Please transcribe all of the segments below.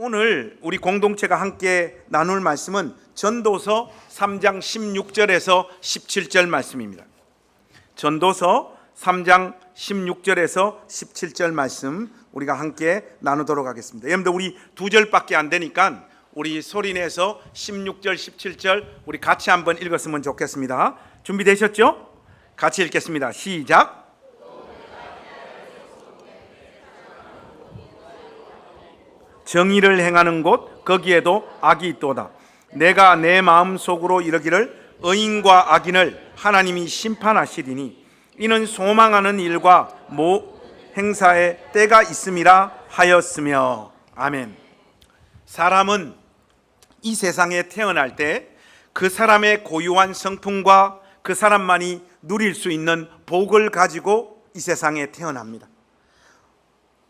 오늘 우리 공동체가 함께 나눌 말씀은 전도서 3장 16절에서 17절 말씀입니다. 전도서 3장 16절에서 17절 말씀 우리가 함께 나누도록 하겠습니다. 여러분들 우리 2절밖에 안 되니까 우리 소리내서 16절 17절 우리 같이 한번 읽었으면 좋겠습니다. 준비되셨죠? 같이 읽겠습니다. 시작. 정의를 행하는 곳 거기에도 악이 있도다. 내가 내 마음속으로 이르기를 의인과 악인을 하나님이 심판하시리니 이는 소망하는 일과 행사에 때가 있음이라 하였으며. 아멘. 사람은 이 세상에 태어날 때 그 사람의 고유한 성품과 그 사람만이 누릴 수 있는 복을 가지고 이 세상에 태어납니다.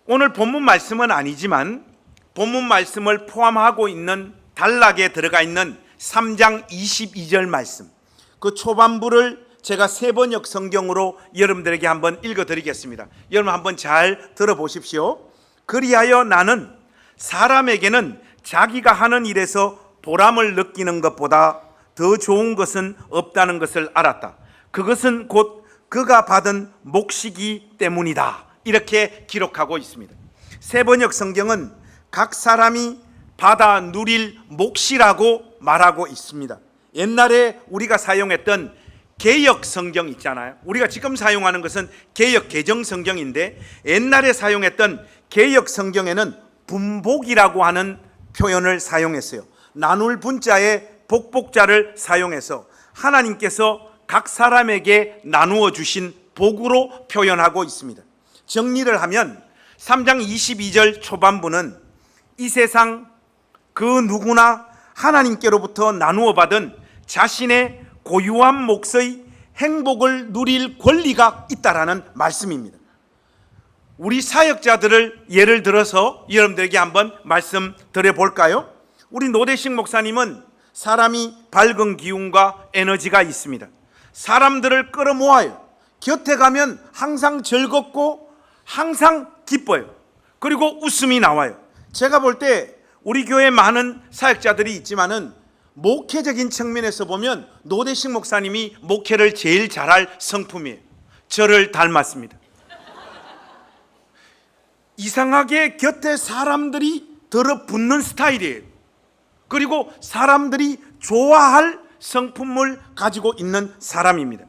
오늘 본문 말씀은 아니지만 본문 말씀을 포함하고 있는 단락에 들어가 있는 3장 22절 말씀, 그 초반부를 제가 세번역 성경으로 여러분들에게 한번 읽어드리겠습니다. 여러분 한번 잘 들어보십시오. 그리하여 나는 사람에게는 자기가 하는 일에서 보람을 느끼는 것보다 더 좋은 것은 없다는 것을 알았다. 그것은 곧 그가 받은 몫이기 때문이다. 이렇게 기록하고 있습니다. 세번역 성경은 각 사람이 받아 누릴 몫이라고 말하고 있습니다. 옛날에 우리가 사용했던 개역 성경 있잖아요. 우리가 지금 사용하는 것은 개역 개정 성경인데 옛날에 사용했던 개역 성경에는 분복이라고 하는 표현을 사용했어요. 나눌 분자에 복복자를 사용해서 하나님께서 각 사람에게 나누어 주신 복으로 표현하고 있습니다. 정리를 하면 3장 22절 초반부는 이 세상 그 누구나 하나님께로부터 나누어 받은 자신의 고유한 몫의 행복을 누릴 권리가 있다라는 말씀입니다. 우리 사역자들을 예를 들어서 여러분들에게 한번 말씀 드려볼까요? 우리 노대식 목사님은 사람이 밝은 기운과 에너지가 있습니다. 사람들을 끌어모아요. 곁에 가면 항상 즐겁고 항상 기뻐요. 그리고 웃음이 나와요. 제가 볼 때 우리 교회에 많은 사역자들이 있지만은 목회적인 측면에서 보면 노대식 목사님이 목회를 제일 잘할 성품이에요. 저를 닮았습니다. 이상하게 곁에 사람들이 들어붙는 스타일이에요. 그리고 사람들이 좋아할 성품을 가지고 있는 사람입니다.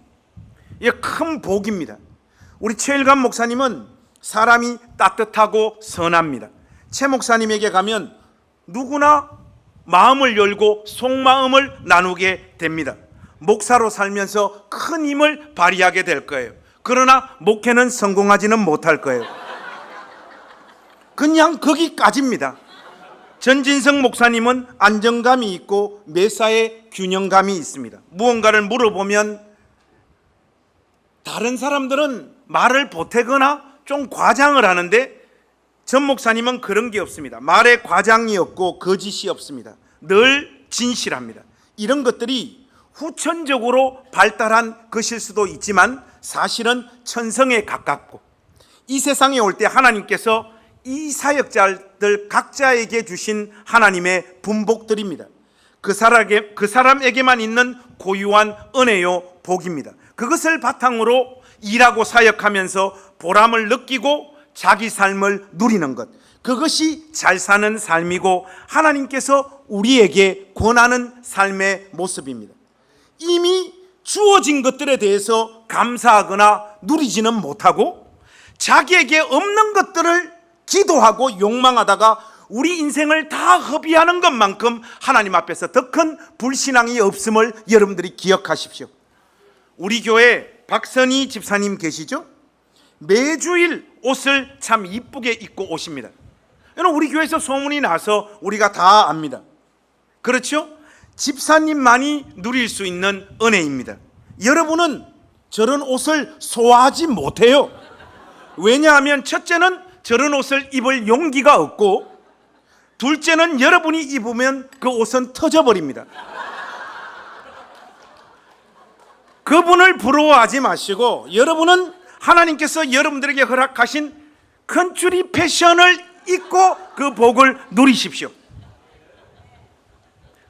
이게 큰 복입니다. 우리 최일감 목사님은 사람이 따뜻하고 선합니다. 최 목사님에게 가면 누구나 마음을 열고 속마음을 나누게 됩니다. 목사로 살면서 큰 힘을 발휘하게 될 거예요. 그러나 목회는 성공하지는 못할 거예요. 그냥 거기까지입니다. 전진성 목사님은 안정감이 있고 매사에 균형감이 있습니다. 무언가를 물어보면 다른 사람들은 말을 보태거나 좀 과장을 하는데 전 목사님은 그런 게 없습니다. 말에 과장이 없고 거짓이 없습니다. 늘 진실합니다. 이런 것들이 후천적으로 발달한 것일 수도 있지만 사실은 천성에 가깝고 이 세상에 올 때 하나님께서 이 사역자들 각자에게 주신 하나님의 분복들입니다. 그 사람에게만 있는 고유한 은혜요 복입니다. 그것을 바탕으로 일하고 사역하면서 보람을 느끼고 자기 삶을 누리는 것, 그것이 잘 사는 삶이고 하나님께서 우리에게 권하는 삶의 모습입니다. 이미 주어진 것들에 대해서 감사하거나 누리지는 못하고 자기에게 없는 것들을 기도하고 욕망하다가 우리 인생을 다 허비하는 것만큼 하나님 앞에서 더 큰 불신앙이 없음을 여러분들이 기억하십시오. 우리 교회 박선희 집사님 계시죠? 매주일 옷을 참 이쁘게 입고 오십니다. 우리 교회에서 소문이 나서 우리가 다 압니다. 그렇죠? 집사님만이 누릴 수 있는 은혜입니다. 여러분은 저런 옷을 소화하지 못해요. 왜냐하면 첫째는 저런 옷을 입을 용기가 없고 둘째는 여러분이 입으면 그 옷은 터져버립니다. 그분을 부러워하지 마시고 여러분은 하나님께서 여러분들에게 허락하신 컨츄리 패션을 잊고 그 복을 누리십시오.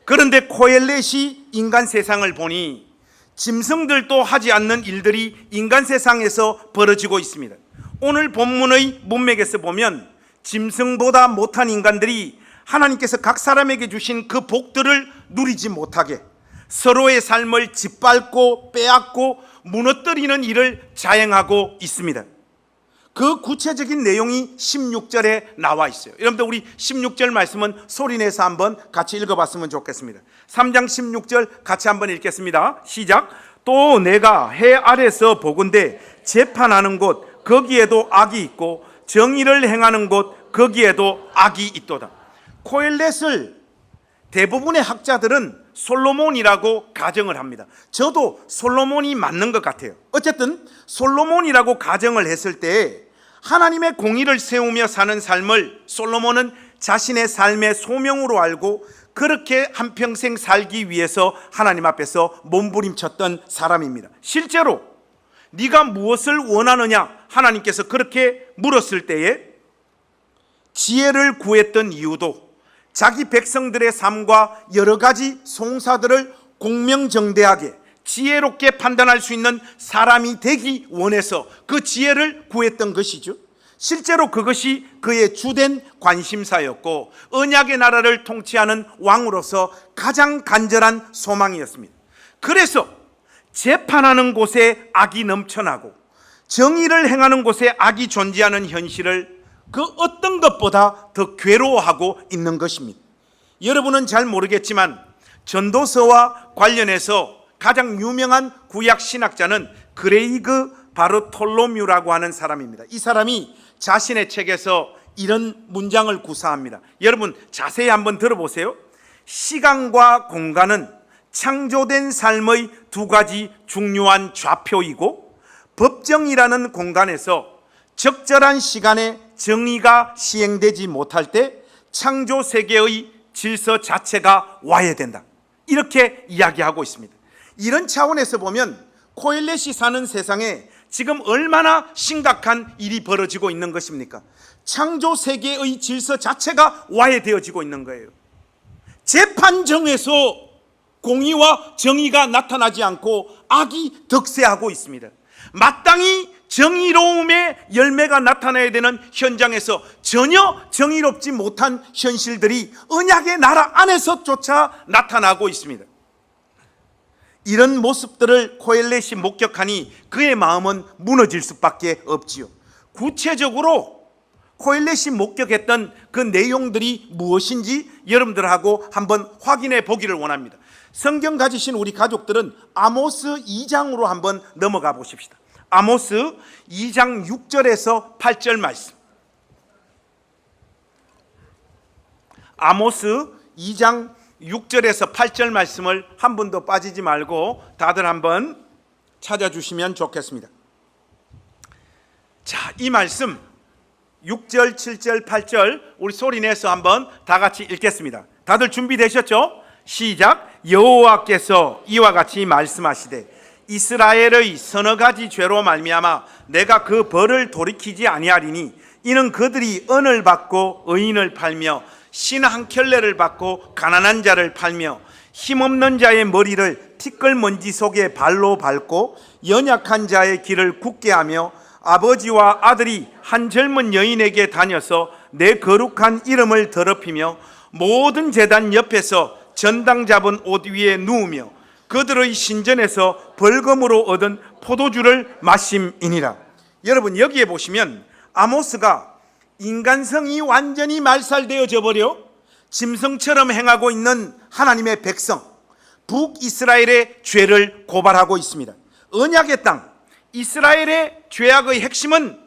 그런데 코엘렛이 인간 세상을 보니 짐승들도 하지 않는 일들이 인간 세상에서 벌어지고 있습니다. 오늘 본문의 문맥에서 보면 짐승보다 못한 인간들이 하나님께서 각 사람에게 주신 그 복들을 누리지 못하게 서로의 삶을 짓밟고 빼앗고 무너뜨리는 일을 자행하고 있습니다. 그 구체적인 내용이 16절에 나와 있어요. 여러분들 우리 16절 말씀은 소리내서 한번 같이 읽어봤으면 좋겠습니다. 3장 16절 같이 한번 읽겠습니다. 시작. 또 내가 해 아래서 보건대 재판하는 곳 거기에도 악이 있고 정의를 행하는 곳 거기에도 악이 있도다. 코엘렛을 대부분의 학자들은 솔로몬이라고 가정을 합니다. 저도 솔로몬이 맞는 것 같아요. 어쨌든 솔로몬이라고 가정을 했을 때 하나님의 공의를 세우며 사는 삶을 솔로몬은 자신의 삶의 소명으로 알고 그렇게 한평생 살기 위해서 하나님 앞에서 몸부림쳤던 사람입니다. 실제로 네가 무엇을 원하느냐 하나님께서 그렇게 물었을 때에 지혜를 구했던 이유도 자기 백성들의 삶과 여러 가지 송사들을 공명정대하게 지혜롭게 판단할 수 있는 사람이 되기 원해서 그 지혜를 구했던 것이죠. 실제로 그것이 그의 주된 관심사였고 언약의 나라를 통치하는 왕으로서 가장 간절한 소망이었습니다. 그래서 재판하는 곳에 악이 넘쳐나고 정의를 행하는 곳에 악이 존재하는 현실을 그 어떤 것보다 더 괴로워하고 있는 것입니다. 여러분은 잘 모르겠지만 전도서와 관련해서 가장 유명한 구약 신학자는 그레이그 바르톨로뮤라고 하는 사람입니다. 이 사람이 자신의 책에서 이런 문장을 구사합니다. 여러분 자세히 한번 들어보세요. 시간과 공간은 창조된 삶의 두 가지 중요한 좌표이고 법정이라는 공간에서 적절한 시간에 정의가 시행되지 못할 때 창조 세계의 질서 자체가 와야 된다. 이렇게 이야기하고 있습니다. 이런 차원에서 보면 코엘렛이 사는 세상에 지금 얼마나 심각한 일이 벌어지고 있는 것입니까? 창조 세계의 질서 자체가 와해되어지고 있는 거예요. 재판정에서 공의와 정의가 나타나지 않고 악이 득세하고 있습니다. 마땅히 정의로움의 열매가 나타나야 되는 현장에서 전혀 정의롭지 못한 현실들이 언약의 나라 안에서조차 나타나고 있습니다. 이런 모습들을 코엘렛이 목격하니 그의 마음은 무너질 수밖에 없지요. 구체적으로 코엘렛이 목격했던 그 내용들이 무엇인지 여러분들하고 한번 확인해 보기를 원합니다. 성경 가지신 우리 가족들은 아모스 2장으로 한번 넘어가 보십시다. 아모스 2장 6절에서 8절 말씀. 아모스 2장 6절에서 8절 말씀을 한 분도 빠지지 말고 다들 한번 찾아주시면 좋겠습니다. 자, 이 말씀 6절, 7절, 8절 우리 소리내서 한번 다 같이 읽겠습니다. 다들 준비되셨죠? 시작. 여호와께서 이와 같이 말씀하시되 이스라엘의 서너 가지 죄로 말미암아 내가 그 벌을 돌이키지 아니하리니 이는 그들이 은을 받고 의인을 팔며 신 한 켤레를 받고 가난한 자를 팔며 힘없는 자의 머리를 티끌먼지 속에 발로 밟고 연약한 자의 길을 굳게 하며 아버지와 아들이 한 젊은 여인에게 다녀서 내 거룩한 이름을 더럽히며 모든 제단 옆에서 전당 잡은 옷 위에 누우며 그들의 신전에서 벌금으로 얻은 포도주를 마심이니라. 여러분 여기에 보시면 아모스가 인간성이 완전히 말살되어져 버려 짐승처럼 행하고 있는 하나님의 백성 북이스라엘의 죄를 고발하고 있습니다. 언약의 땅 이스라엘의 죄악의 핵심은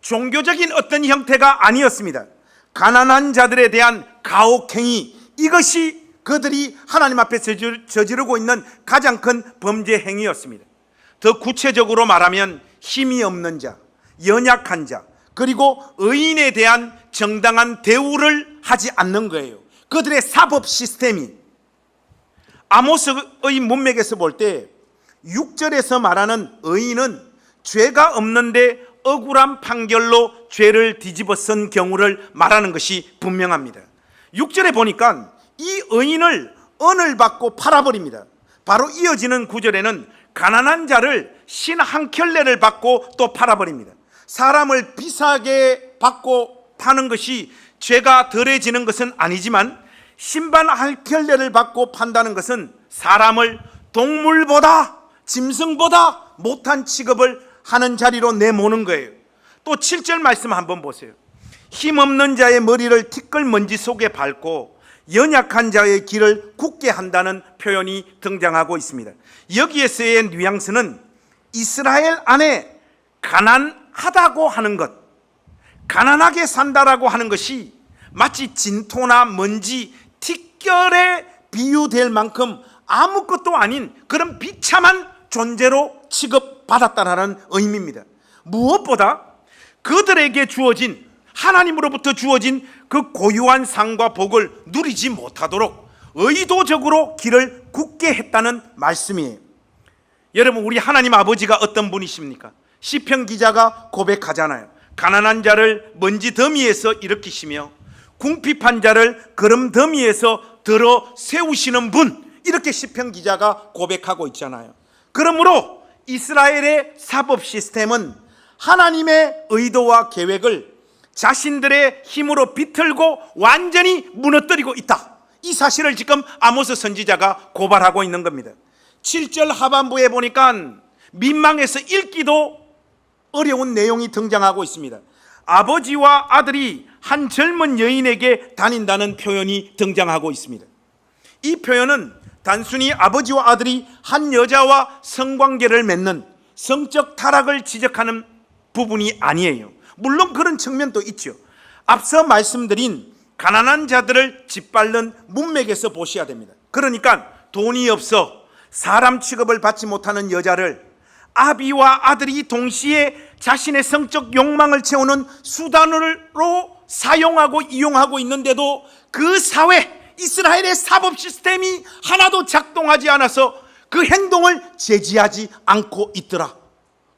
종교적인 어떤 형태가 아니었습니다. 가난한 자들에 대한 가혹행위, 이것이 그들이 하나님 앞에 저지르고 있는 가장 큰 범죄 행위였습니다. 더 구체적으로 말하면 힘이 없는 자, 연약한 자, 그리고 의인에 대한 정당한 대우를 하지 않는 거예요. 그들의 사법 시스템이. 아모스의 문맥에서 볼 때 6절에서 말하는 의인은 죄가 없는데 억울한 판결로 죄를 뒤집어 쓴 경우를 말하는 것이 분명합니다. 6절에 보니까 이 의인을 은을 받고 팔아버립니다. 바로 이어지는 9절에는 가난한 자를 신 한 켤레를 받고 또 팔아버립니다. 사람을 비싸게 받고 파는 것이 죄가 덜해지는 것은 아니지만 신발 한 켤레를 받고 판다는 것은 사람을 동물보다, 짐승보다 못한 취급을 하는 자리로 내모는 거예요. 또 7절 말씀 한번 보세요. 힘없는 자의 머리를 티끌먼지 속에 밟고 연약한 자의 길을 굳게 한다는 표현이 등장하고 있습니다. 여기에서의 뉘앙스는 이스라엘 안에 가난하다고 하는 것, 가난하게 산다라고 하는 것이 마치 진토나 먼지, 티끌에 비유될 만큼 아무것도 아닌 그런 비참한 존재로 취급받았다는 의미입니다. 무엇보다 그들에게 주어진, 하나님으로부터 주어진 그 고유한 상과 복을 누리지 못하도록 의도적으로 길을 굳게 했다는 말씀이에요. 여러분, 우리 하나님 아버지가 어떤 분이십니까? 시편 기자가 고백하잖아요. 가난한 자를 먼지 더미에서 일으키시며 궁핍한 자를 거름 더미에서 들어 세우시는 분, 이렇게 시편 기자가 고백하고 있잖아요. 그러므로 이스라엘의 사법 시스템은 하나님의 의도와 계획을 자신들의 힘으로 비틀고 완전히 무너뜨리고 있다. 이 사실을 지금 아모스 선지자가 고발하고 있는 겁니다. 7절 하반부에 보니까 민망해서 읽기도 어려운 내용이 등장하고 있습니다. 아버지와 아들이 한 젊은 여인에게 다닌다는 표현이 등장하고 있습니다. 이 표현은 단순히 아버지와 아들이 한 여자와 성관계를 맺는 성적 타락을 지적하는 부분이 아니에요. 물론 그런 측면도 있죠. 앞서 말씀드린 가난한 자들을 짓밟는 문맥에서 보셔야 됩니다. 그러니까 돈이 없어 사람 취급을 받지 못하는 여자를 아비와 아들이 동시에 자신의 성적 욕망을 채우는 수단으로 사용하고 이용하고 있는데도 그 사회, 이스라엘의 사법 시스템이 하나도 작동하지 않아서 그 행동을 제지하지 않고 있더라.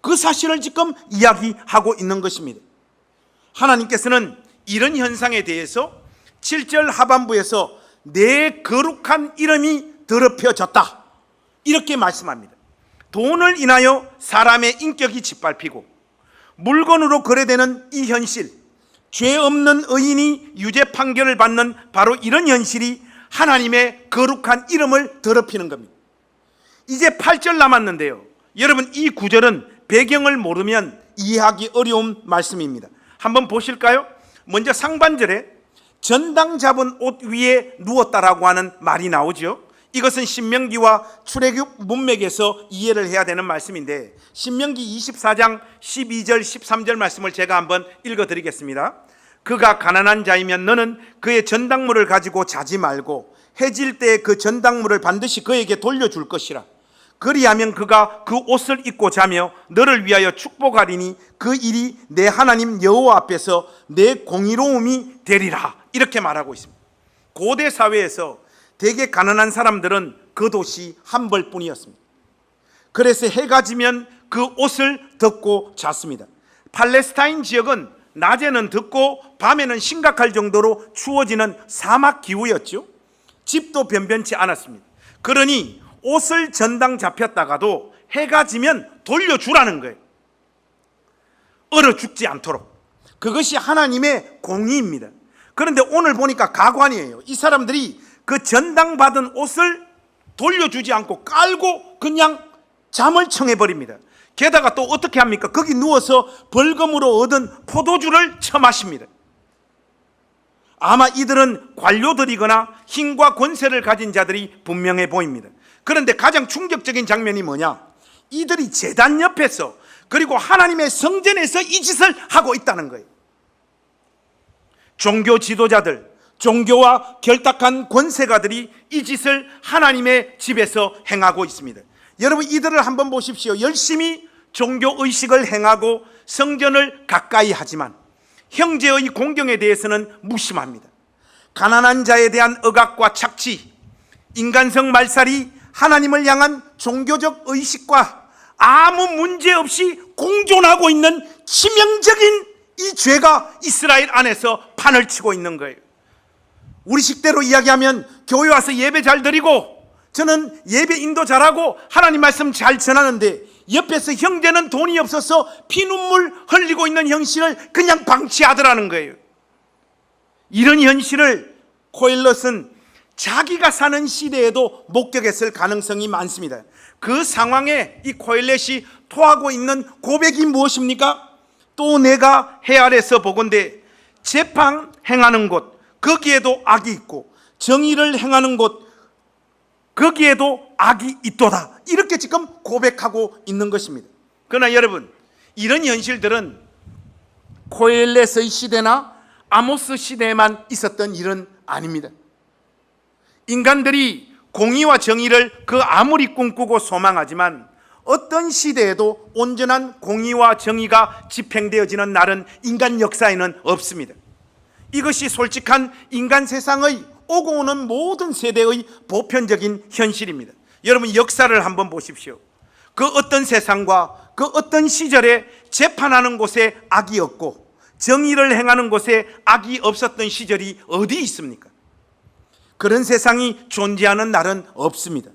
그 사실을 지금 이야기하고 있는 것입니다. 하나님께서는 이런 현상에 대해서 7절 하반부에서 내 거룩한 이름이 더럽혀졌다, 이렇게 말씀합니다. 돈을 인하여 사람의 인격이 짓밟히고 물건으로 거래되는 이 현실, 죄 없는 의인이 유죄 판결을 받는 바로 이런 현실이 하나님의 거룩한 이름을 더럽히는 겁니다. 이제 8절 남았는데요, 여러분, 이 구절은 배경을 모르면 이해하기 어려운 말씀입니다. 한번 보실까요? 먼저 상반절에 전당 잡은 옷 위에 누웠다라고 하는 말이 나오죠. 이것은 신명기와 출애굽 문맥에서 이해를 해야 되는 말씀인데, 신명기 24장 12절 13절 말씀을 제가 한번 읽어드리겠습니다. 그가 가난한 자이면 너는 그의 전당물을 가지고 자지 말고 해질 때 그 전당물을 반드시 그에게 돌려줄 것이라. 그리하면 그가 그 옷을 입고 자며 너를 위하여 축복하리니 그 일이 내 하나님 여호와 앞에서 내 공의로움이 되리라, 이렇게 말하고 있습니다. 고대 사회에서 되게 가난한 사람들은 겉옷이 한 벌뿐이었습니다. 그래서 해가 지면 그 옷을 덮고 잤습니다. 팔레스타인 지역은 낮에는 덥고 밤에는 심각할 정도로 추워지는 사막 기후였죠. 집도 변변치 않았습니다. 그러니 옷을 전당 잡혔다가도 해가 지면 돌려주라는 거예요. 얼어 죽지 않도록. 그것이 하나님의 공의입니다. 그런데 오늘 보니까 가관이에요. 이 사람들이 그 전당 받은 옷을 돌려주지 않고 깔고 그냥 잠을 청해버립니다. 게다가 또 어떻게 합니까? 거기 누워서 벌금으로 얻은 포도주를 처마십니다. 아마 이들은 관료들이거나 힘과 권세를 가진 자들이 분명해 보입니다. 그런데 가장 충격적인 장면이 뭐냐? 이들이 제단 옆에서, 그리고 하나님의 성전에서 이 짓을 하고 있다는 거예요. 종교 지도자들, 종교와 결탁한 권세가들이 이 짓을 하나님의 집에서 행하고 있습니다. 여러분, 이들을 한번 보십시오. 열심히 종교 의식을 행하고 성전을 가까이 하지만 형제의 공경에 대해서는 무심합니다. 가난한 자에 대한 억압과 착취, 인간성 말살이 하나님을 향한 종교적 의식과 아무 문제 없이 공존하고 있는 치명적인 이 죄가 이스라엘 안에서 판을 치고 있는 거예요. 우리식대로 이야기하면 교회 와서 예배 잘 드리고 저는 예배 인도 잘하고 하나님 말씀 잘 전하는데 옆에서 형제는 돈이 없어서 피눈물 흘리고 있는 현실을 그냥 방치하더라는 거예요. 이런 현실을 코엘렛은 자기가 사는 시대에도 목격했을 가능성이 많습니다. 그 상황에 이 코엘렛이 토하고 있는 고백이 무엇입니까? 또 내가 해 아래서 보건대 재판 행하는 곳 거기에도 악이 있고 정의를 행하는 곳 거기에도 악이 있도다. 이렇게 지금 고백하고 있는 것입니다. 그러나 여러분, 이런 현실들은 코엘렛의 시대나 아모스 시대에만 있었던 일은 아닙니다. 인간들이 공의와 정의를 그 아무리 꿈꾸고 소망하지만 어떤 시대에도 온전한 공의와 정의가 집행되어지는 날은 인간 역사에는 없습니다. 이것이 솔직한 인간 세상의 오고 오는 모든 세대의 보편적인 현실입니다. 여러분, 역사를 한번 보십시오. 그 어떤 세상과 그 어떤 시절에 재판하는 곳에 악이 없고 정의를 행하는 곳에 악이 없었던 시절이 어디 있습니까? 그런 세상이 존재하는 날은 없습니다.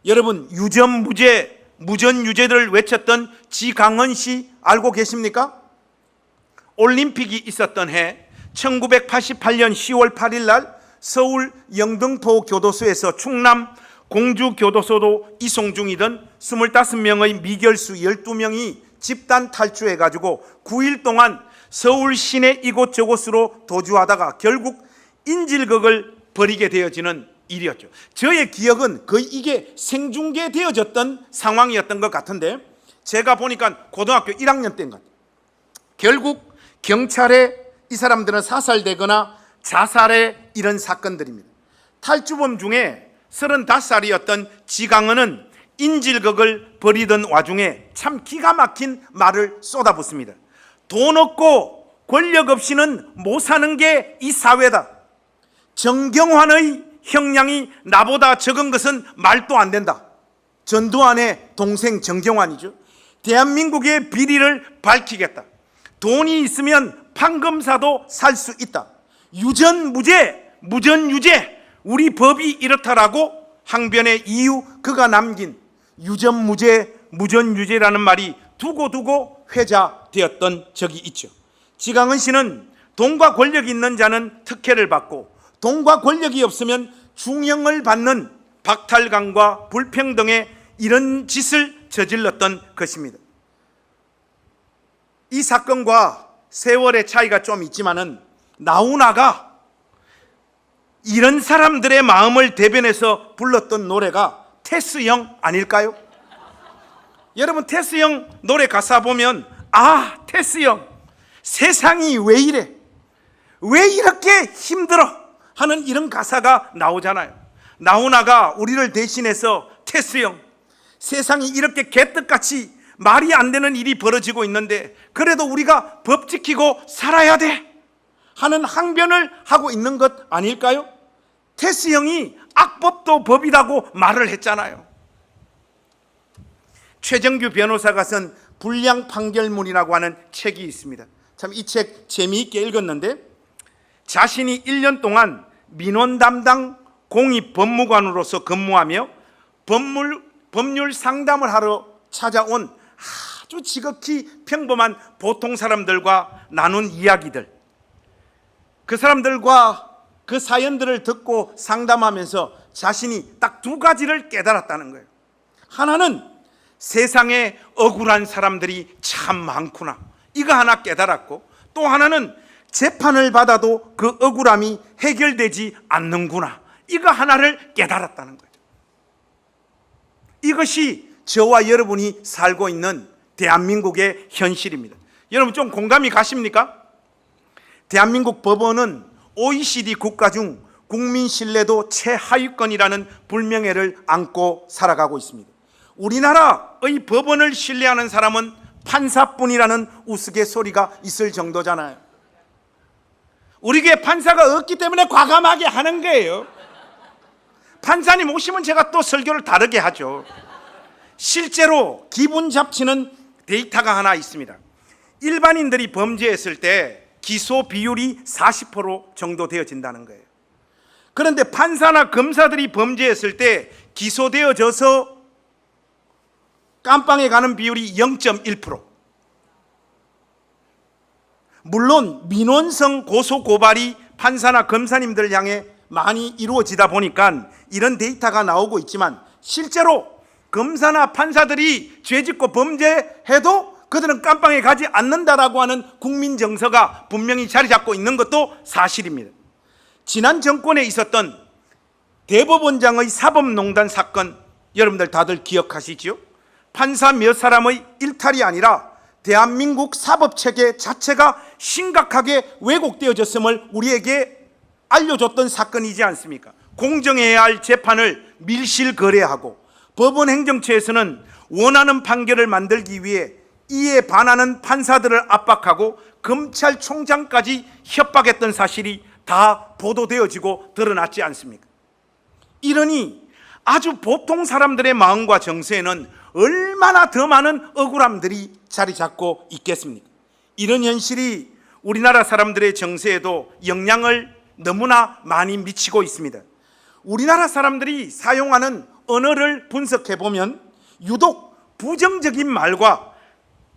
여러분, 유전무죄, 무전유죄를 외쳤던 지강헌 씨 알고 계십니까? 올림픽이 있었던 해 1988년 10월 8일 날 서울 영등포 교도소에서 충남 공주 교도소로 이송 중이던 25명의 미결수 12명이 집단 탈주해가지고 9일 동안 서울 시내 이곳저곳으로 도주하다가 결국 인질극을 벌이게 되어지는 일이었죠. 저의 기억은 거의 이게 생중계되어졌던 상황이었던 것 같은데 제가 보니까 고등학교 1학년 때인 것 같아요. 결국 경찰에 이 사람들은 사살되거나 자살의 이런 사건들입니다. 탈주범 중에 35살이었던 지강헌은 인질극을 벌이던 와중에 참 기가 막힌 말을 쏟아붓습니다. 돈 없고 권력 없이는 못 사는 게 이 사회다. 정경환의 형량이 나보다 적은 것은 말도 안 된다. 전두환의 동생 정경환이죠. 대한민국의 비리를 밝히겠다. 돈이 있으면 판검사도 살 수 있다. 유전무죄, 무전유죄, 우리 법이 이렇다라고 항변의 이유 그가 남긴 유전무죄, 무전유죄라는 말이 두고두고 회자되었던 적이 있죠. 지강헌 씨는 돈과 권력이 있는 자는 특혜를 받고 돈과 권력이 없으면 중형을 받는 박탈감과 불평등의 이런 짓을 저질렀던 것입니다. 이 사건과 세월의 차이가 좀 있지만은 나훈아가 이런 사람들의 마음을 대변해서 불렀던 노래가 테스형 아닐까요? 여러분, 테스형 노래 가사 보면 아, 테스형 세상이 왜 이래? 왜 이렇게 힘들어? 하는 이런 가사가 나오잖아요. 나훈아가 우리를 대신해서 테스형 세상이 이렇게 개떡같이 말이 안 되는 일이 벌어지고 있는데 그래도 우리가 법 지키고 살아야 돼 하는 항변을 하고 있는 것 아닐까요? 테스 형이 악법도 법이라고 말을 했잖아요. 최정규 변호사가 쓴 불량 판결문이라고 하는 책이 있습니다. 참 이 책 재미있게 읽었는데 자신이 1년 동안 민원 담당 공익법무관으로서 근무하며 법률 상담을 하러 찾아온 아주 지극히 평범한 보통 사람들과 나눈 이야기들, 그 사람들과 그 사연들을 듣고 상담하면서 자신이 딱 두 가지를 깨달았다는 거예요. 하나는 세상에 억울한 사람들이 참 많구나, 이거 하나 깨달았고, 또 하나는 재판을 받아도 그 억울함이 해결되지 않는구나, 이거 하나를 깨달았다는 거죠. 이것이 저와 여러분이 살고 있는 대한민국의 현실입니다. 여러분 좀 공감이 가십니까? 대한민국 법원은 OECD 국가 중 국민 신뢰도 최하위권이라는 불명예를 안고 살아가고 있습니다. 우리나라의 법원을 신뢰하는 사람은 판사뿐이라는 우스갯소리가 있을 정도잖아요. 우리에게 판사가 없기 때문에 과감하게 하는 거예요. 판사님 오시면 제가 또 설교를 다르게 하죠. 실제로 기분 잡치는 데이터가 하나 있습니다. 일반인들이 범죄했을 때 기소 비율이 40% 정도 되어진다는 거예요. 그런데 판사나 검사들이 범죄했을 때 기소되어져서 깜빵에 가는 비율이 0.1%. 물론 민원성 고소 고발이 판사나 검사님들 향해 많이 이루어지다 보니까 이런 데이터가 나오고 있지만, 실제로 검사나 판사들이 죄짓고 범죄해도 그들은 깜빵에 가지 않는다라고 하는 국민 정서가 분명히 자리 잡고 있는 것도 사실입니다. 지난 정권에 있었던 대법원장의 사법농단 사건, 여러분들 다들 기억하시죠? 판사 몇 사람의 일탈이 아니라 대한민국 사법체계 자체가 심각하게 왜곡되어졌음을 우리에게 알려줬던 사건이지 않습니까? 공정해야 할 재판을 밀실거래하고 법원 행정처에서는 원하는 판결을 만들기 위해 이에 반하는 판사들을 압박하고 검찰총장까지 협박했던 사실이 다 보도되어지고 드러났지 않습니까? 이러니 아주 보통 사람들의 마음과 정서에는 얼마나 더 많은 억울함들이 자리 잡고 있겠습니까? 이런 현실이 우리나라 사람들의 정서에도 영향을 너무나 많이 미치고 있습니다. 우리나라 사람들이 사용하는 언어를 분석해 보면 유독 부정적인 말과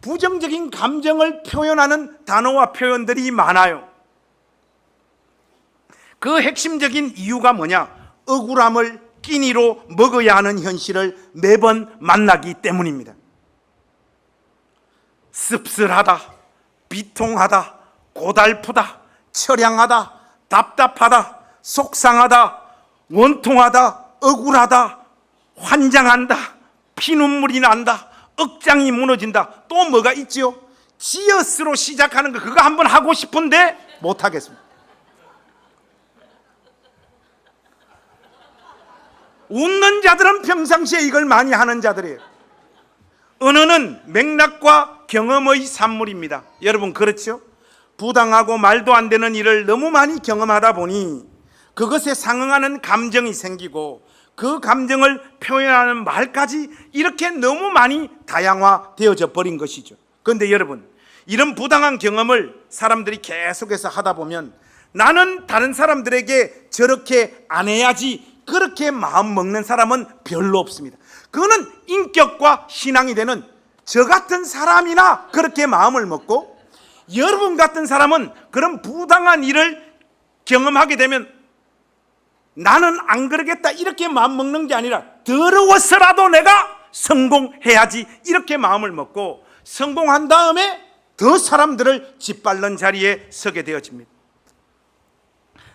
부정적인 감정을 표현하는 단어와 표현들이 많아요. 그 핵심적인 이유가 뭐냐? 억울함을 끼니로 먹어야 하는 현실을 매번 만나기 때문입니다. 씁쓸하다, 비통하다, 고달프다, 처량하다, 답답하다, 속상하다, 원통하다, 억울하다, 환장한다, 피눈물이 난다, 억장이 무너진다. 또 뭐가 있지요? 지어스로 시작하는 거, 그거 한번 하고 싶은데 못하겠습니다. 웃는 자들은 평상시에 이걸 많이 하는 자들이에요. 언어는 맥락과 경험의 산물입니다. 여러분 그렇죠? 부당하고 말도 안 되는 일을 너무 많이 경험하다 보니 그것에 상응하는 감정이 생기고 그 감정을 표현하는 말까지 이렇게 너무 많이 다양화되어져 버린 것이죠. 그런데 여러분, 이런 부당한 경험을 사람들이 계속해서 하다 보면 나는 다른 사람들에게 저렇게 안 해야지, 그렇게 마음 먹는 사람은 별로 없습니다. 그거는 인격과 신앙이 되는 저 같은 사람이나 그렇게 마음을 먹고, 여러분 같은 사람은 그런 부당한 일을 경험하게 되면 나는 안 그러겠다 이렇게 마음 먹는 게 아니라 더러워서라도 내가 성공해야지 이렇게 마음을 먹고, 성공한 다음에 더 사람들을 짓밟는 자리에 서게 되어집니다.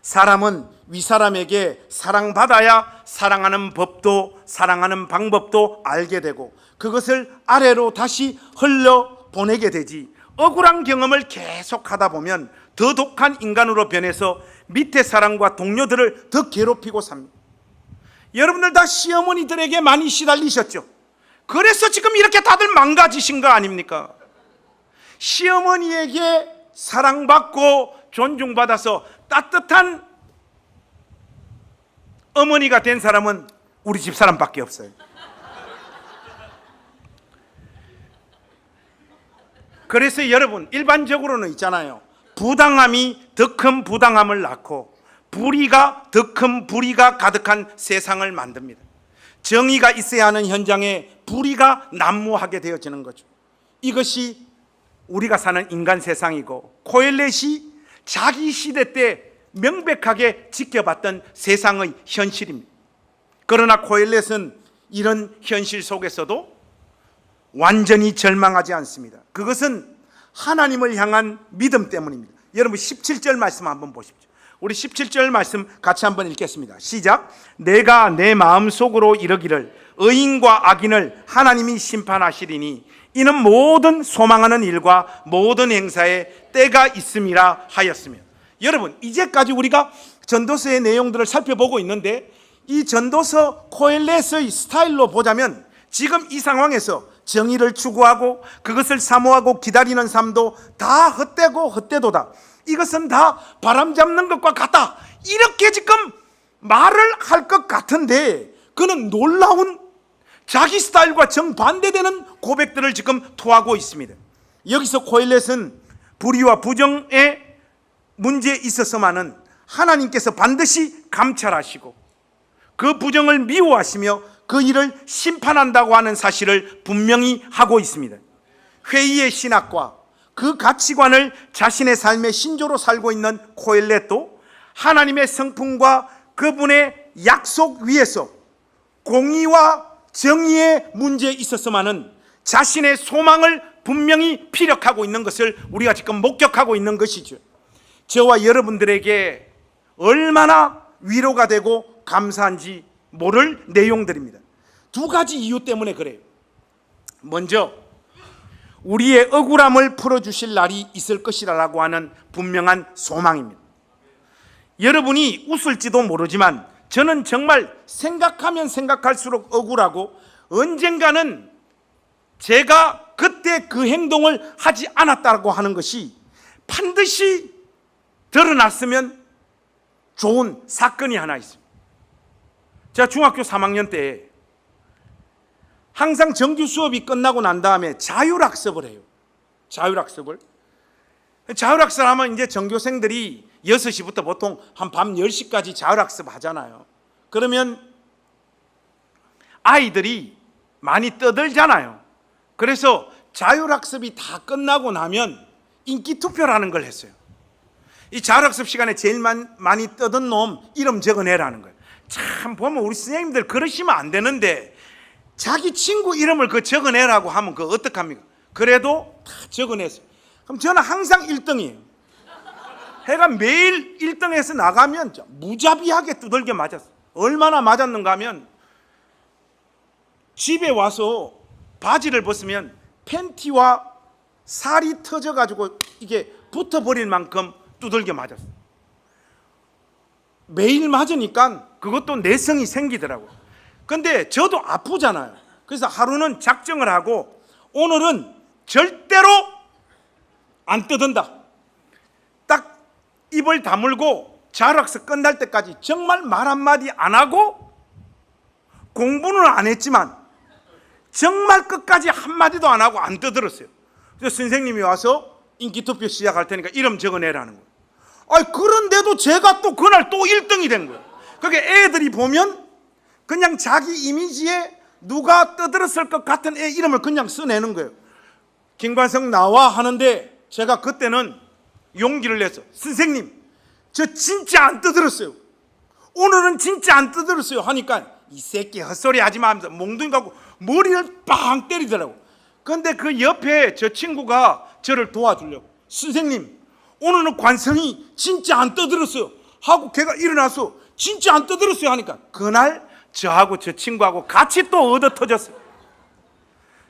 사람은 윗사람에게 사랑받아야 사랑하는 법도 사랑하는 방법도 알게 되고 그것을 아래로 다시 흘려보내게 되지, 억울한 경험을 계속하다 보면 더 독한 인간으로 변해서 밑에 사람과 동료들을 더 괴롭히고 삽니다. 여러분들 다 시어머니들에게 많이 시달리셨죠? 그래서 지금 이렇게 다들 망가지신 거 아닙니까? 시어머니에게 사랑받고 존중받아서 따뜻한 어머니가 된 사람은 우리 집 사람밖에 없어요. 그래서 여러분, 일반적으로는 있잖아요. 부당함이 더 큰 부당함을 낳고 불의가 더 큰 불의가 가득한 세상을 만듭니다. 정의가 있어야 하는 현장에 불의가 난무하게 되어지는 거죠. 이것이 우리가 사는 인간 세상이고 코엘렛이 자기 시대 때 명백하게 지켜봤던 세상의 현실입니다. 그러나 코엘렛은 이런 현실 속에서도 완전히 절망하지 않습니다. 그것은 하나님을 향한 믿음 때문입니다. 여러분 17절 말씀 한번 보십시오. 우리 17절 말씀 같이 한번 읽겠습니다. 시작. 내가 내 마음속으로 이르기를 의인과 악인을 하나님이 심판하시리니 이는 모든 소망하는 일과 모든 행사에 때가 있음이라 하였으며. 여러분, 이제까지 우리가 전도서의 내용들을 살펴보고 있는데 이 전도서 코엘렛의 스타일로 보자면 지금 이 상황에서 정의를 추구하고 그것을 사모하고 기다리는 삶도 다 헛되고 헛되도다, 이것은 다 바람 잡는 것과 같다, 이렇게 지금 말을 할 것 같은데 그는 놀라운 자기 스타일과 정반대되는 고백들을 지금 토하고 있습니다. 여기서 코엘렛은 불의와 부정의 문제에 있어서만은 하나님께서 반드시 감찰하시고 그 부정을 미워하시며 그 일을 심판한다고 하는 사실을 분명히 하고 있습니다. 회의의 신학과 그 가치관을 자신의 삶의 신조로 살고 있는 코엘렛도 하나님의 성품과 그분의 약속 위에서 공의와 정의의 문제에 있어서만은 자신의 소망을 분명히 피력하고 있는 것을 우리가 지금 목격하고 있는 것이죠. 저와 여러분들에게 얼마나 위로가 되고 감사한지 모를 내용들입니다. 두 가지 이유 때문에 그래요. 먼저 우리의 억울함을 풀어주실 날이 있을 것이라고 하는 분명한 소망입니다. 여러분이 웃을지도 모르지만 저는 정말 생각하면 생각할수록 억울하고, 언젠가는 제가 그때 그 행동을 하지 않았다고 하는 것이 반드시 드러났으면 좋은 사건이 하나 있습니다. 제가 중학교 3학년 때 항상 정규 수업이 끝나고 난 다음에 자율학습을 해요. 자율학습을 하면 이제 전교생들이 6시부터 보통 한 밤 10시까지 자율학습 하잖아요. 그러면 아이들이 많이 떠들잖아요. 그래서 자율학습이 다 끝나고 나면 인기투표라는 걸 했어요. 이 자율학습 시간에 제일 많이 떠든 놈 이름 적어내라는 거예요. 참 보면 우리 선생님들 그러시면 안 되는데, 자기 친구 이름을 그 적어내라고 하면 그 어떡합니까? 그래도 다 적어냈어요. 그럼 저는 항상 1등이에요. 해가 매일 1등에서 나가면 무자비하게 두들겨 맞았어요. 얼마나 맞았는가 하면 집에 와서 바지를 벗으면 팬티와 살이 터져가지고 이게 붙어버릴 만큼 두들겨 맞았어요. 매일 맞으니까 그것도 내성이 생기더라고요. 근데 저도 아프잖아요. 그래서 하루는 작정을 하고 오늘은 절대로 안 떠든다. 딱 입을 다물고 자율학습 끝날 때까지 정말 말 한마디 안 하고, 공부는 안 했지만 정말 끝까지 한마디도 안 하고 안 떠들었어요. 그래서 선생님이 와서 인기투표 시작할 테니까 이름 적어내라는 거예요. 그런데도 제가 또 그날 또 1등이 된 거예요. 그게 애들이 보면 그냥 자기 이미지에 누가 떠들었을 것 같은 애 이름을 그냥 써내는 거예요. 김관성 나와 하는데 제가 그때는 용기를 내서, 선생님 저 진짜 안 떠들었어요, 오늘은 진짜 안 떠들었어요 하니까 이 새끼 헛소리 하지 마 하면서 몽둥이 갖고 머리를 빵 때리더라고. 그런데 그 옆에 저 친구가 저를 도와주려고, 선생님 오늘은 관성이 진짜 안 떠들었어요 하고 걔가 일어나서 진짜 안 떠들었어요 하니까 그날 저하고 저 친구하고 같이 또 얻어 터졌어요.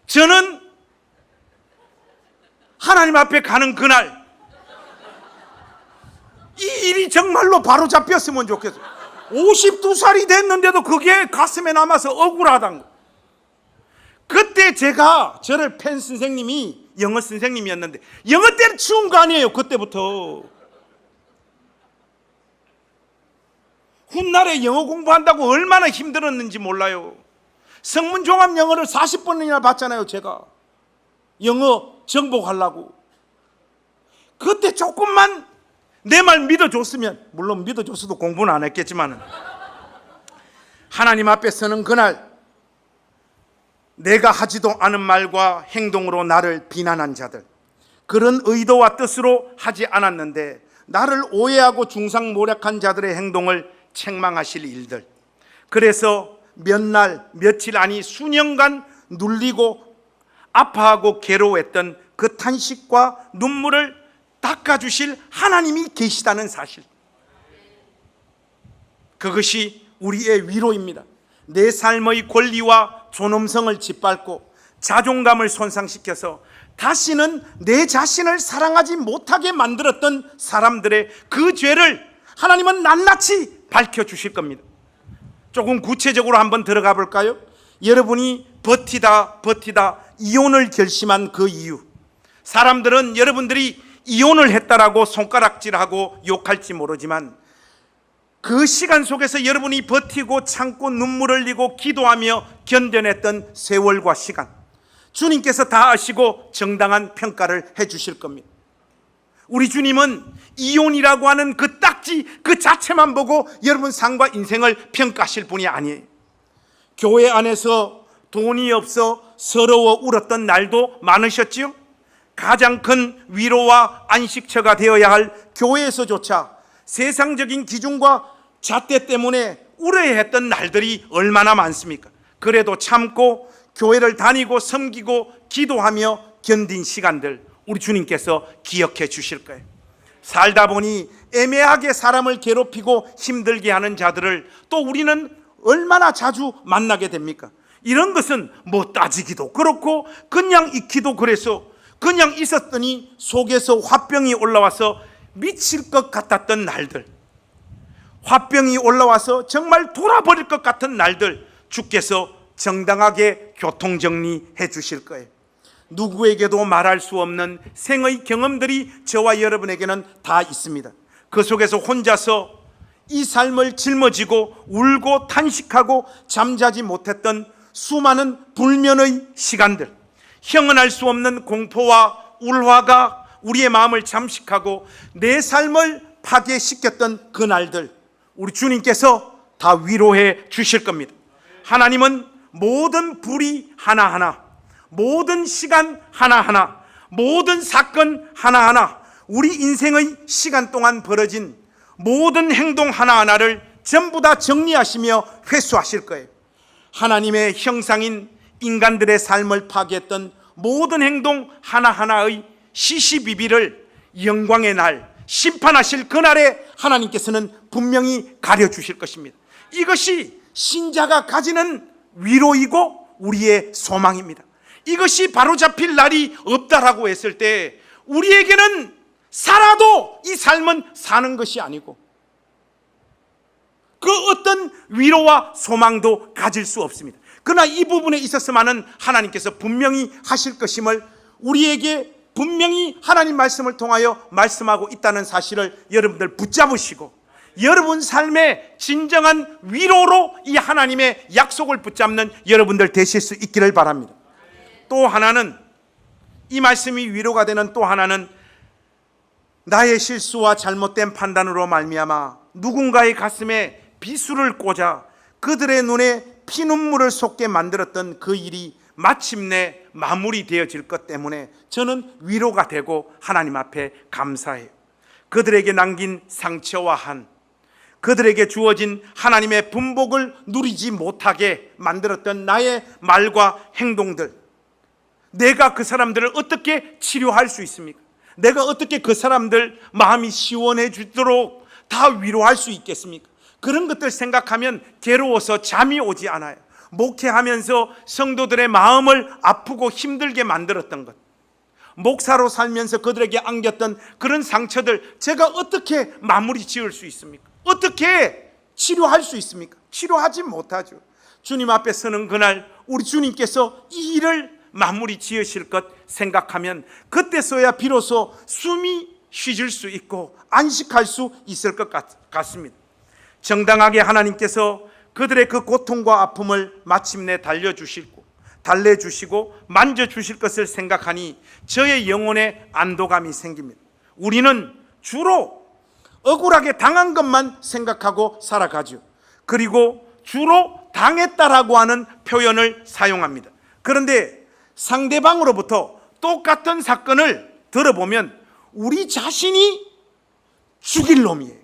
저는 하나님 앞에 가는 그날 이 일이 정말로 바로 잡혔으면 좋겠어요. 52살이 됐는데도 그게 가슴에 남아서 억울하다는 거예요. 그때 제가 저를 팬 선생님이 영어 선생님이었는데, 영어 때는 추운 거 아니에요. 그때부터 훗날에 영어 공부한다고 얼마나 힘들었는지 몰라요. 성문 종합 영어를 40번이나 봤잖아요. 제가 영어 정복하려고. 그때 조금만 내 말 믿어줬으면, 물론 믿어줬어도 공부는 안 했겠지만, 하나님 앞에 서는 그날 내가 하지도 않은 말과 행동으로 나를 비난한 자들, 그런 의도와 뜻으로 하지 않았는데 나를 오해하고 중상모략한 자들의 행동을 책망하실 일들, 그래서 몇 날 며칠 아니 수년간 눌리고 아파하고 괴로워했던 그 탄식과 눈물을 닦아주실 하나님이 계시다는 사실, 그것이 우리의 위로입니다. 내 삶의 권리와 존엄성을 짓밟고 자존감을 손상시켜서 다시는 내 자신을 사랑하지 못하게 만들었던 사람들의 그 죄를 하나님은 낱낱이 밝혀주실 겁니다. 조금 구체적으로 한번 들어가 볼까요? 여러분이 버티다 이혼을 결심한 그 이유, 사람들은 여러분들이 이혼을 했다라고 손가락질하고 욕할지 모르지만 그 시간 속에서 여러분이 버티고 참고 눈물을 흘리고 기도하며 견뎌냈던 세월과 시간, 주님께서 다 아시고 정당한 평가를 해 주실 겁니다. 우리 주님은 이혼이라고 하는 그 딱지 그 자체만 보고 여러분 삶과 인생을 평가하실 분이 아니에요. 교회 안에서 돈이 없어 서러워 울었던 날도 많으셨지요? 가장 큰 위로와 안식처가 되어야 할 교회에서조차 세상적인 기준과 잣대 때문에 울어야 했던 날들이 얼마나 많습니까? 그래도 참고 교회를 다니고 섬기고 기도하며 견딘 시간들, 우리 주님께서 기억해 주실 거예요. 살다 보니 애매하게 사람을 괴롭히고 힘들게 하는 자들을 또 우리는 얼마나 자주 만나게 됩니까? 이런 것은 뭐 따지기도 그렇고 그냥 있기도 그래서 그냥 있었더니 속에서 화병이 올라와서 미칠 것 같았던 날들, 화병이 올라와서 정말 돌아버릴 것 같은 날들, 주께서 정당하게 교통정리해 주실 거예요. 누구에게도 말할 수 없는 생의 경험들이 저와 여러분에게는 다 있습니다. 그 속에서 혼자서 이 삶을 짊어지고 울고 탄식하고 잠자지 못했던 수많은 불면의 시간들, 형언할 수 없는 공포와 울화가 우리의 마음을 잠식하고 내 삶을 파괴시켰던 그 날들, 우리 주님께서 다 위로해 주실 겁니다. 하나님은 모든 불의 하나하나, 모든 시간 하나하나, 모든 사건 하나하나, 우리 인생의 시간 동안 벌어진 모든 행동 하나하나를 전부 다 정리하시며 회수하실 거예요. 하나님의 형상인 인간들의 삶을 파괴했던 모든 행동 하나하나의 시시비비를 영광의 날, 심판하실 그날에 하나님께서는 분명히 가려주실 것입니다. 이것이 신자가 가지는 위로이고 우리의 소망입니다. 이것이 바로잡힐 날이 없다라고 했을 때 우리에게는 살아도 이 삶은 사는 것이 아니고 그 어떤 위로와 소망도 가질 수 없습니다. 그러나 이 부분에 있어서만은 하나님께서 분명히 하실 것임을 우리에게 분명히 하나님 말씀을 통하여 말씀하고 있다는 사실을 여러분들 붙잡으시고 여러분 삶의 진정한 위로로 이 하나님의 약속을 붙잡는 여러분들 되실 수 있기를 바랍니다. 또 하나는, 이 말씀이 위로가 되는 또 하나는, 나의 실수와 잘못된 판단으로 말미암아 누군가의 가슴에 비수를 꽂아 그들의 눈에 피눈물을 솟게 만들었던 그 일이 마침내 마무리되어질 것 때문에 저는 위로가 되고 하나님 앞에 감사해요. 그들에게 남긴 상처와 한, 그들에게 주어진 하나님의 분복을 누리지 못하게 만들었던 나의 말과 행동들, 내가 그 사람들을 어떻게 치료할 수 있습니까? 내가 어떻게 그 사람들 마음이 시원해지도록 다 위로할 수 있겠습니까? 그런 것들 생각하면 괴로워서 잠이 오지 않아요. 목회하면서 성도들의 마음을 아프고 힘들게 만들었던 것, 목사로 살면서 그들에게 안겼던 그런 상처들 제가 어떻게 마무리 지을 수 있습니까? 어떻게 치료할 수 있습니까? 치료하지 못하죠. 주님 앞에 서는 그날 우리 주님께서 이 일을 마무리 지으실 것 생각하면 그때서야 비로소 숨이 쉬질 수 있고 안식할 수 있을 것 같습니다. 정당하게 하나님께서 그들의 그 고통과 아픔을 마침내 달래주시고 만져주실 것을 생각하니 저의 영혼에 안도감이 생깁니다. 우리는 주로 억울하게 당한 것만 생각하고 살아가죠. 그리고 주로 당했다라고 하는 표현을 사용합니다. 그런데 상대방으로부터 똑같은 사건을 들어보면 우리 자신이 죽일 놈이에요.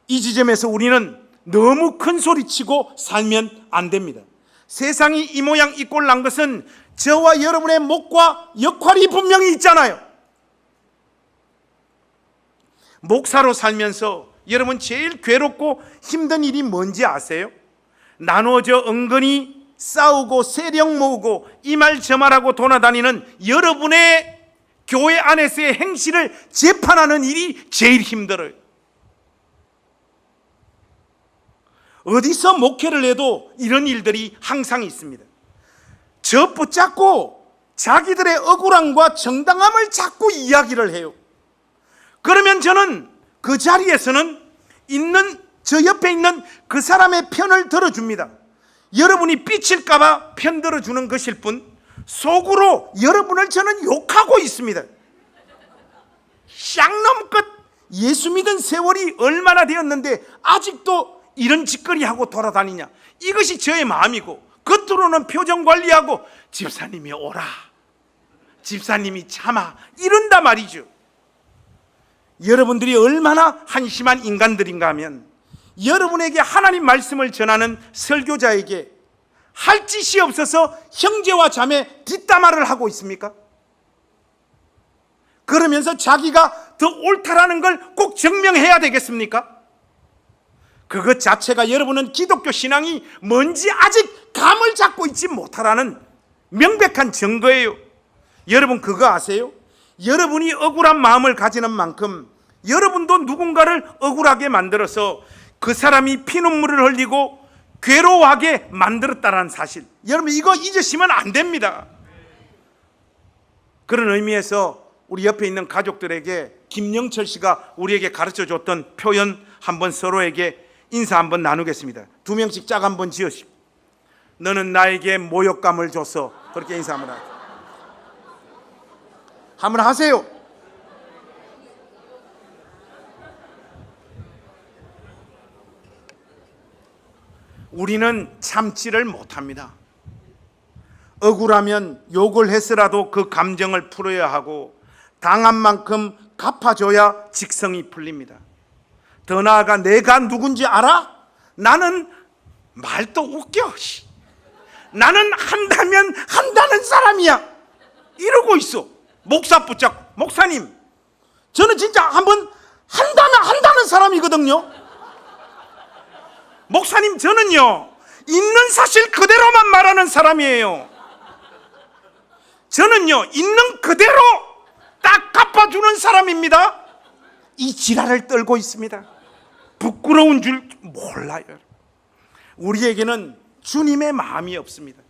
이 지점에서 우리는 너무 큰 소리치고 살면 안 됩니다. 세상이 이 모양 이 꼴 난 것은 저와 여러분의 몫과 역할이 분명히 있잖아요. 목사로 살면서 여러분 제일 괴롭고 힘든 일이 뭔지 아세요? 나누어져 은근히 싸우고 세력 모으고 이 말 저 말하고 돌아다니는 여러분의 교회 안에서의 행실을 재판하는 일이 제일 힘들어요. 어디서 목회를 해도 이런 일들이 항상 있습니다. 저 붙잡고 자기들의 억울함과 정당함을 자꾸 이야기를 해요. 그러면 저는 그 자리에서는 저 옆에 있는 그 사람의 편을 들어줍니다. 여러분이 삐칠까봐 편 들어주는 것일 뿐 속으로 여러분을 저는 욕하고 있습니다. 쌍놈끝 예수 믿은 세월이 얼마나 되었는데 아직도 이런 짓거리하고 돌아다니냐. 이것이 저의 마음이고, 겉으로는 표정 관리하고 집사님이 오라, 집사님이 참아, 이런다 말이죠. 여러분들이 얼마나 한심한 인간들인가 하면, 여러분에게 하나님 말씀을 전하는 설교자에게 할 짓이 없어서 형제와 자매 뒷담화를 하고 있습니까? 그러면서 자기가 더 옳다라는 걸 꼭 증명해야 되겠습니까? 그것 자체가 여러분은 기독교 신앙이 뭔지 아직 감을 잡고 있지 못하라는 명백한 증거예요. 여러분 그거 아세요? 여러분이 억울한 마음을 가지는 만큼 여러분도 누군가를 억울하게 만들어서 그 사람이 피눈물을 흘리고 괴로워하게 만들었다는 사실, 여러분 이거 잊으시면 안 됩니다. 그런 의미에서 우리 옆에 있는 가족들에게 김영철 씨가 우리에게 가르쳐줬던 표현 한번 서로에게 인사 한번 나누겠습니다. 2명씩 짝 한번 지으시고, 너는 나에게 모욕감을 줬어, 그렇게 인사 한번 하세요. 한번 하세요. 우리는 참지를 못합니다. 억울하면 욕을 해서라도 그 감정을 풀어야 하고, 당한 만큼 갚아줘야 직성이 풀립니다. 더 나아가 내가 누군지 알아? 나는 말도 웃겨. 나는 한다면 한다는 사람이야, 이러고 있어. 목사 붙잡고, 목사님 저는 진짜 한번 한다면 한다는 사람이거든요. 목사님 저는요 있는 사실 그대로만 말하는 사람이에요. 저는요 있는 그대로 딱 갚아주는 사람입니다. 이 지랄을 떨고 있습니다. 부끄러운 줄 몰라요. 우리에게는 주님의 마음이 없습니다.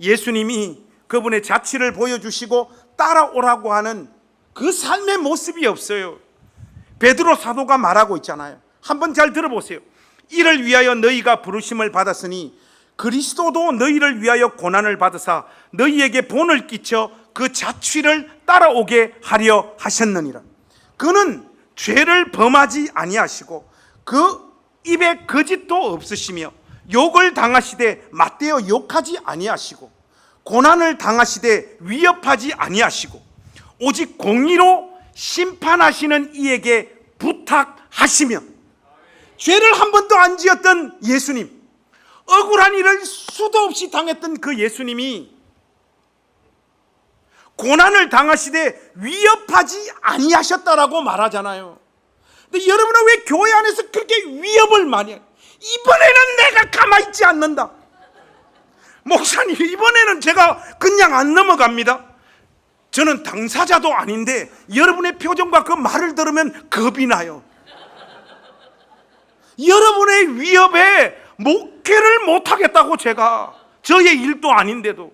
예수님이 그분의 자취를 보여주시고 따라오라고 하는 그 삶의 모습이 없어요. 베드로 사도가 말하고 있잖아요. 한번 잘 들어보세요. 이를 위하여 너희가 부르심을 받았으니 그리스도도 너희를 위하여 고난을 받으사 너희에게 본을 끼쳐 그 자취를 따라오게 하려 하셨느니라. 그는 죄를 범하지 아니하시고 그 입에 거짓도 없으시며 욕을 당하시되 맞대어 욕하지 아니하시고 고난을 당하시되 위협하지 아니하시고 오직 공의로 심판하시는 이에게 부탁하시며. 죄를 한 번도 안 지었던 예수님, 억울한 일을 수도 없이 당했던 그 예수님이 고난을 당하시되 위협하지 아니하셨다라고 말하잖아요. 근데 여러분은 왜 교회 안에서 그렇게 위협을 많이 해요? 이번에는 내가 가만히 있지 않는다. 목사님 이번에는 제가 그냥 안 넘어갑니다. 저는 당사자도 아닌데 여러분의 표정과 그 말을 들으면 겁이 나요. 여러분의 위협에 목회를 못하겠다고 제가, 저의 일도 아닌데도.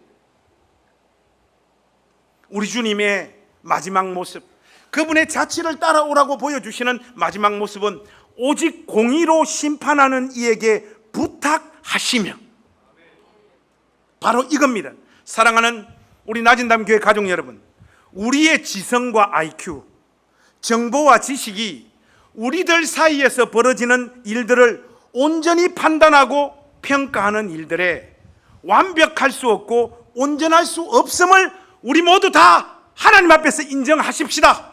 우리 주님의 마지막 모습, 그분의 자취를 따라오라고 보여주시는 마지막 모습은 오직 공의로 심판하는 이에게 부탁하시며, 바로 이겁니다. 사랑하는 우리 낮은담 교회 가족 여러분, 우리의 지성과 IQ, 정보와 지식이 우리들 사이에서 벌어지는 일들을 온전히 판단하고 평가하는 일들에 완벽할 수 없고 온전할 수 없음을 우리 모두 다 하나님 앞에서 인정하십시다.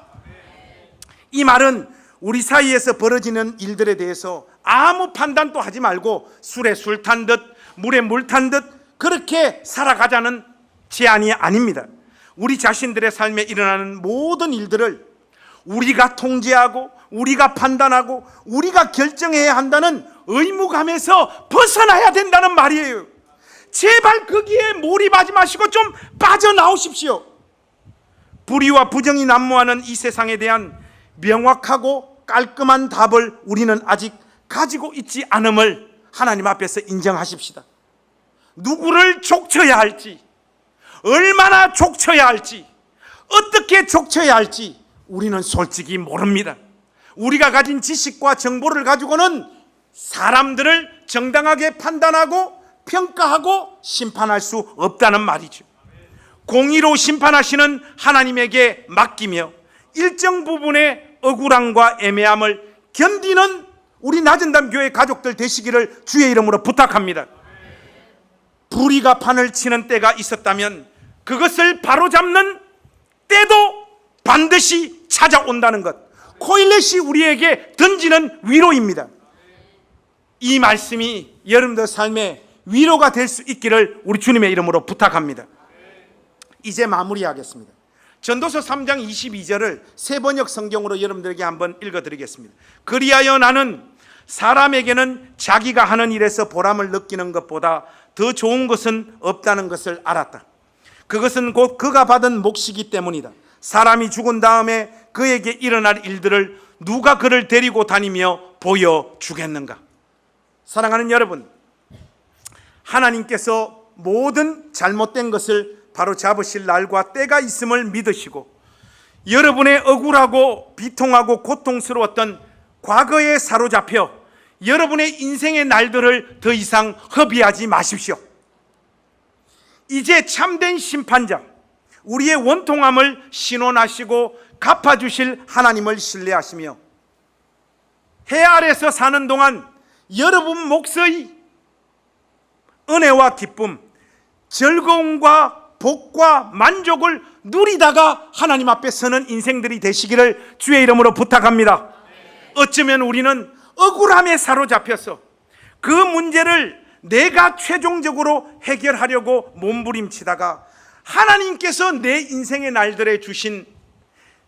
이 말은 우리 사이에서 벌어지는 일들에 대해서 아무 판단도 하지 말고 술에 술 탄 듯 물에 물 탄 듯 그렇게 살아가자는 제안이 아닙니다. 우리 자신들의 삶에 일어나는 모든 일들을 우리가 통제하고 우리가 판단하고 우리가 결정해야 한다는 의무감에서 벗어나야 된다는 말이에요. 제발 거기에 몰입하지 마시고 좀 빠져나오십시오. 불의와 부정이 난무하는 이 세상에 대한 명확하고 깔끔한 답을 우리는 아직 가지고 있지 않음을 하나님 앞에서 인정하십시다. 누구를 족쳐야 할지, 얼마나 족쳐야 할지, 어떻게 족쳐야 할지 우리는 솔직히 모릅니다. 우리가 가진 지식과 정보를 가지고는 사람들을 정당하게 판단하고 평가하고 심판할 수 없다는 말이죠. 공의로 심판하시는 하나님에게 맡기며 일정 부분의 억울함과 애매함을 견디는 우리 낮은담 교회 가족들 되시기를 주의 이름으로 부탁합니다. 불의가 판을 치는 때가 있었다면 그것을 바로잡는 때도 반드시 찾아온다는 것, 코일렛이 우리에게 던지는 위로입니다. 이 말씀이 여러분들 삶에 위로가 될 수 있기를 우리 주님의 이름으로 부탁합니다. 이제 마무리하겠습니다. 전도서 3장 22절을 세번역 성경으로 여러분들에게 한번 읽어드리겠습니다. 그리하여 나는 사람에게는 자기가 하는 일에서 보람을 느끼는 것보다 더 좋은 것은 없다는 것을 알았다. 그것은 곧 그가 받은 몫이기 때문이다. 사람이 죽은 다음에 그에게 일어날 일들을 누가 그를 데리고 다니며 보여주겠는가? 사랑하는 여러분, 하나님께서 모든 잘못된 것을 바로 잡으실 날과 때가 있음을 믿으시고 여러분의 억울하고 비통하고 고통스러웠던 과거에 사로잡혀 여러분의 인생의 날들을 더 이상 허비하지 마십시오. 이제 참된 심판자, 우리의 원통함을 신원하시고 갚아주실 하나님을 신뢰하시며 해 아래서 사는 동안 여러분 몫의 은혜와 기쁨, 즐거움과 복과 만족을 누리다가 하나님 앞에 서는 인생들이 되시기를 주의 이름으로 부탁합니다. 어쩌면 우리는 억울함에 사로잡혀서 그 문제를 내가 최종적으로 해결하려고 몸부림치다가 하나님께서 내 인생의 날들에 주신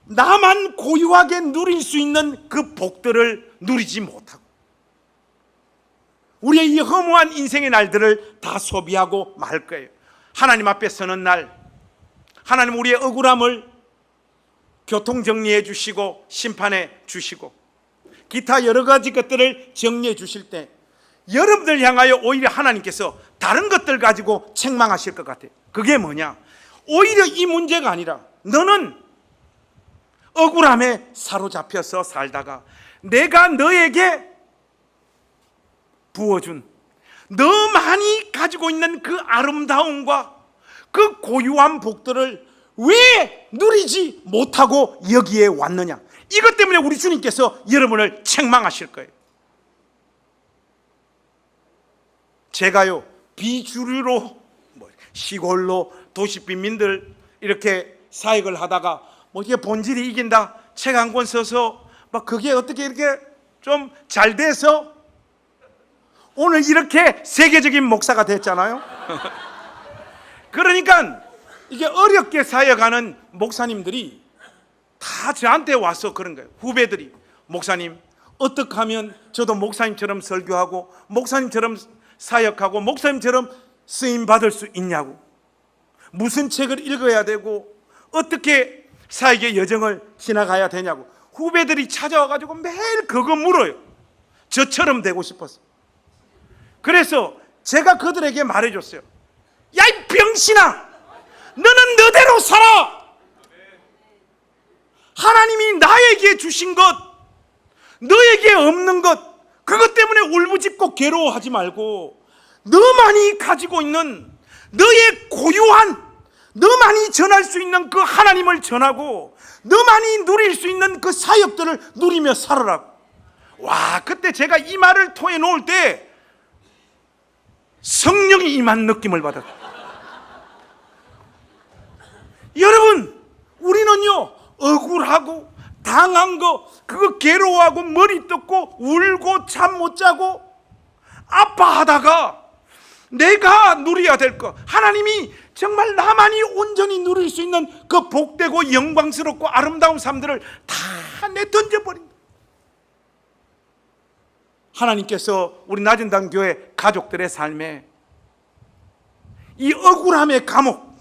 나만 고유하게 누릴 수 있는 그 복들을 누리지 못하고 우리의 이 허무한 인생의 날들을 다 소비하고 말 거예요. 하나님 앞에 서는 날, 하나님 우리의 억울함을 교통정리해 주시고 심판해 주시고 기타 여러 가지 것들을 정리해 주실 때 여러분들 향하여 오히려 하나님께서 다른 것들 가지고 책망하실 것 같아요. 그게 뭐냐? 오히려 이 문제가 아니라 너는 억울함에 사로잡혀서 살다가 내가 너에게 부어준 너 많이 가지고 있는 그 아름다움과 그 고유한 복들을 왜 누리지 못하고 여기에 왔느냐? 이것 때문에 우리 주님께서 여러분을 책망하실 거예요. 제가요 비주류로 시골로 도시 빈민들 이렇게 사역을 하다가 이게 본질이 이긴다 책 한 권 써서 막 그게 어떻게 이렇게 좀 잘 돼서 오늘 이렇게 세계적인 목사가 됐잖아요. 그러니까 이게 어렵게 사역하는 목사님들이 다 저한테 와서 그런 거예요. 후배들이 목사님 어떻게 하면 저도 목사님처럼 설교하고 목사님처럼 사역하고 목사님처럼 쓰임 받을 수 있냐고, 무슨 책을 읽어야 되고 어떻게 사역의 여정을 지나가야 되냐고 후배들이 찾아와가지고 매일 그거 물어요. 저처럼 되고 싶어서. 그래서 제가 그들에게 말해줬어요. 야 이 병신아, 너는 너대로 살아. 하나님이 나에게 주신 것, 너에게 없는 것, 그것 때문에 울부짖고 괴로워하지 말고 너만이 가지고 있는 너의 고유한, 너만이 전할 수 있는 그 하나님을 전하고 너만이 누릴 수 있는 그 사역들을 누리며 살아라. 와, 그때 제가 이 말을 토해 놓을 때 성령이 임한 느낌을 받았어요. 여러분, 우리는요 억울하고 당한 거 그거 괴로워하고 머리 뜯고 울고 잠 못 자고 아파하다가 내가 누려야 될 거, 하나님이 정말 나만이 온전히 누릴 수 있는 그 복되고 영광스럽고 아름다운 삶들을 다 내던져버린다. 하나님께서 우리 낮은당 교회 가족들의 삶에 이 억울함의 감옥,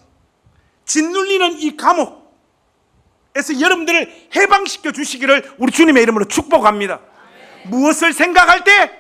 짓눌리는 이 감옥에서 여러분들을 해방시켜 주시기를 우리 주님의 이름으로 축복합니다. 무엇을 생각할 때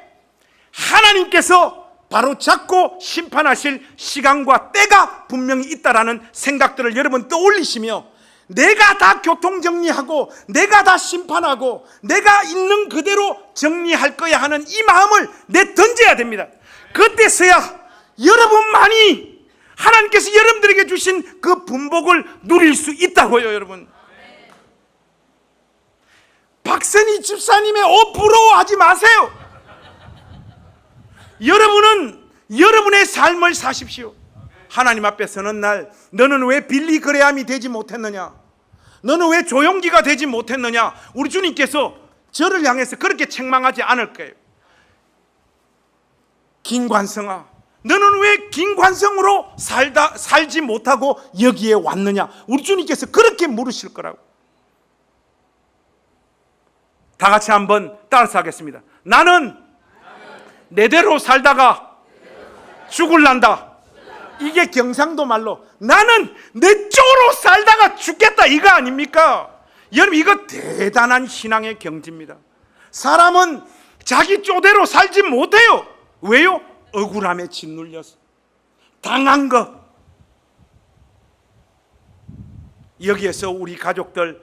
하나님께서 바로 잡고 심판하실 시간과 때가 분명히 있다라는 생각들을 여러분 떠올리시며 내가 다 교통정리하고 내가 다 심판하고 내가 있는 그대로 정리할 거야 하는 이 마음을 내던져야 됩니다. 그때서야 여러분만이 하나님께서 여러분들에게 주신 그 분복을 누릴 수 있다고요. 여러분, 박선희 집사님의 옷 부러워하지 마세요. 여러분은 여러분의 삶을 사십시오. 하나님 앞에 서는 날, 너는 왜 빌리 그레함이 되지 못했느냐? 너는 왜 조용기가 되지 못했느냐? 우리 주님께서 저를 향해서 그렇게 책망하지 않을 거예요. 김관성아, 너는 왜 김관성으로 살지 못하고 여기에 왔느냐? 우리 주님께서 그렇게 물으실 거라고. 다 같이 한번 따라서 하겠습니다. 나는 내대로 살다가 죽을란다. 이게 경상도 말로 나는 내 쪽으로 살다가 죽겠다, 이거 아닙니까? 여러분, 이거 대단한 신앙의 경지입니다. 사람은 자기 쪼대로 살지 못해요. 왜요? 억울함에 짓눌려서 당한 것. 여기에서 우리 가족들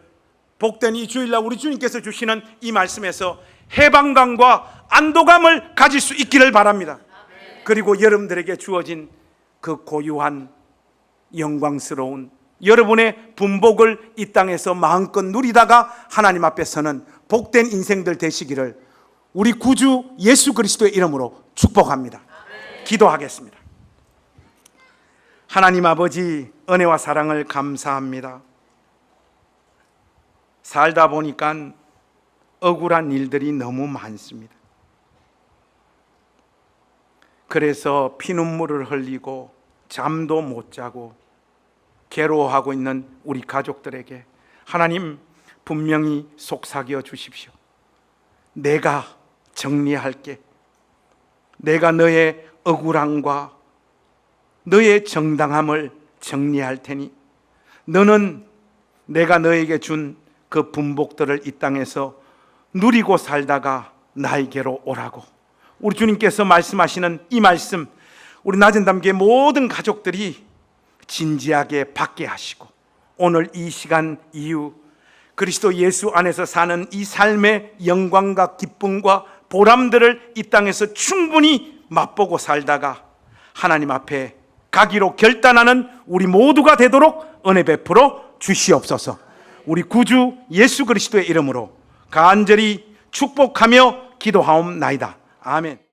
복된 이 주일날 우리 주님께서 주시는 이 말씀에서 해방감과 안도감을 가질 수 있기를 바랍니다. 그리고 여러분들에게 주어진 그 고유한 영광스러운 여러분의 분복을 이 땅에서 마음껏 누리다가 하나님 앞에서는 복된 인생들 되시기를 우리 구주 예수 그리스도의 이름으로 축복합니다. 기도하겠습니다. 하나님 아버지, 은혜와 사랑을 감사합니다. 살다 보니까 억울한 일들이 너무 많습니다. 그래서 피눈물을 흘리고 잠도 못 자고 괴로워하고 있는 우리 가족들에게 하나님 분명히 속삭여 주십시오. 내가 정리할게. 내가 너의 억울함과 너의 정당함을 정리할 테니 너는 내가 너에게 준 그 분복들을 이 땅에서 누리고 살다가 나에게로 오라고. 우리 주님께서 말씀하시는 이 말씀, 우리 낮은 담교의 모든 가족들이 진지하게 받게 하시고 오늘 이 시간 이후 그리스도 예수 안에서 사는 이 삶의 영광과 기쁨과 보람들을 이 땅에서 충분히 맛보고 살다가 하나님 앞에 가기로 결단하는 우리 모두가 되도록 은혜 베풀어 주시옵소서. 우리 구주 예수 그리스도의 이름으로 간절히 축복하며 기도하옵나이다. 아멘.